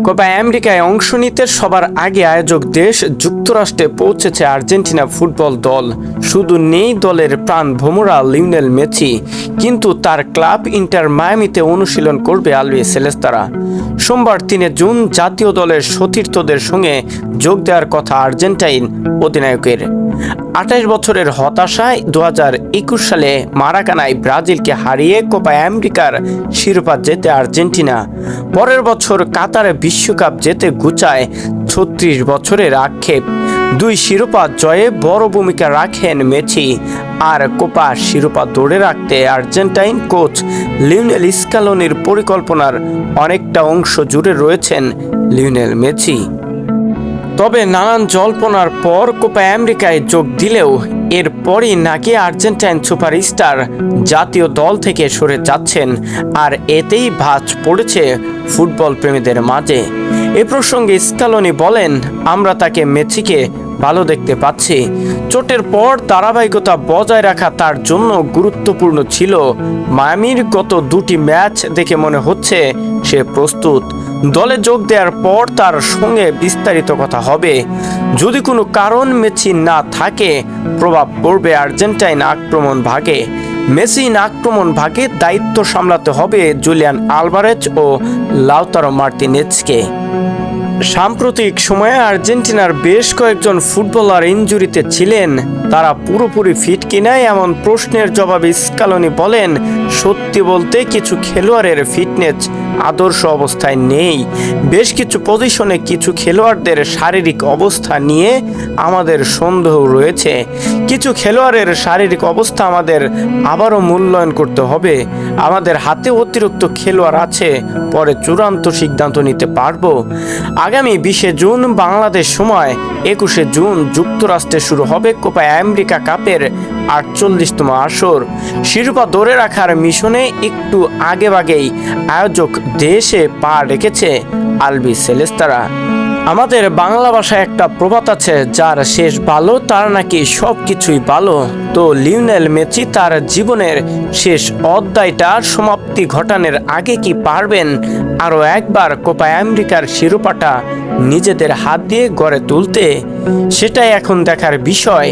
Copa আমেরিকায় অংশ নিতে সবার আগে আয়োজক দেশ যুক্তরাষ্ট্রে পৌঁছেছে আর্জেন্টিনা ফুটবল দল। শুধু নেই দলের প্রাণভোমরা লিওনেল মেসি, কিন্তু তার ক্লাব ইন্টার মায়ামিতে অনুশীলন করবে আলবিসেলেস্তারা। সোমবার ৩ জুন জাতীয় দলের সতীর্থদের সঙ্গে যোগ দেওয়ার কথা আর্জেন্টাইন অধিনায়কের। ২৮ বছরের হতাশায় ২০২১ সালে মারাকানায় ব্রাজিলকে হারিয়ে কোপা আমেরিকার শিরোপা জেতে আর্জেন্টিনা। পরের বছর কাতারে বিশ্বকাপ জেতে ঘুচায় ৩৬ বছরের আক্ষেপ। ২ শিরোপা জয়ে বড় ভূমিকা রাখেন মেসি। আর কোপা শিরোপা ধরে রাখতে আর্জেন্টাইন কোচ লিওনেল স্কালোনির পরিকল্পনার অনেকটা অংশ জুড়ে রয়েছেন লিওনেল মেসি। তবে নানান জল্পনার পর কোপা আমেরিকায় যোগ দিলেও এরপরই নাকি আর্জেন্টাইন সুপারস্টার জাতীয় দল থেকে সরে যাচ্ছেন, আর এতেই ভাঁজ পড়েছে ফুটবল প্রেমীদের মাঝে। এ প্রসঙ্গে স্কালোনি বলেন, আমরা তাকে মেসিকে ভালো দেখতে পাচ্ছি। চোটের পর ধারাবাহিকতা বজায় রাখা তার জন্য গুরুত্বপূর্ণ ছিল। মায়ামির গত 2টি ম্যাচ দেখে মনে হচ্ছে সে প্রস্তুত। দলে যোগ দেওয়ার পর তার সঙ্গে বিস্তারিত কথা হবে। যদি কোনো কারণ মেসি না থাকে, প্রভাব পড়বে আর্জেন্টাইন আক্রমণ ভাগে। মেসি আক্রমণ ভাগে দায়িত্ব সামলাতে হবে জুলিয়ান আলভারেজ ও লাউতারো মার্টিনেজকে। সাম্প্রতিক সময়ে আর্জেন্টিনার বেশ কয়েকজন ফুটবলার ইনজুরিতে ছিলেন। তারা পুরোপুরি ফিট কিনা এমন প্রশ্নের জবাবে স্কালোনি বলেন, সত্যি বলতে কিছু খেলোয়াড়ের ফিটনেস আদর্শ অবস্থায় নেই। বেশ কিছু পজিশনে কিছু খেলোয়াড়দের শারীরিক অবস্থা নিয়ে আমাদের সন্দেহ রয়েছে। কিছু খেলোয়াড়ের শারীরিক অবস্থা আমাদের আবারও মূল্যায়ন করতে হবে। আমাদের হাতে অতিরিক্ত খেলোয়াড় আছে, পরে চূড়ান্ত সিদ্ধান্ত নিতে পারবো। আগামী 20 জুন বাংলাদেশ সময় 21 জুন যুক্তরাষ্ট্রে শুরু হবে কোপা আমেরিকা কাপের 48তম আসর। শিরোপা ধরে রাখার মিশনে একটু আগেভাগেই আয়োজক দেশে পা রেখেছে আলবিসেলেস্তারা। আমাদের বাংলা ভাষায় একটা প্রবাদ আছে, যার শেষ ভালো তার নাকি সব কিছুই ভালো। তো লিওনেল মেসি তার জীবনের শেষ অধ্যায়টার সমাপ্তি ঘটানোর আগে কি পারবেন আরও একবার কোপা আমেরিকার শিরোপাটা নিজেদের হাত দিয়ে গড়ে তুলতে? সেটাই এখন দেখার বিষয়।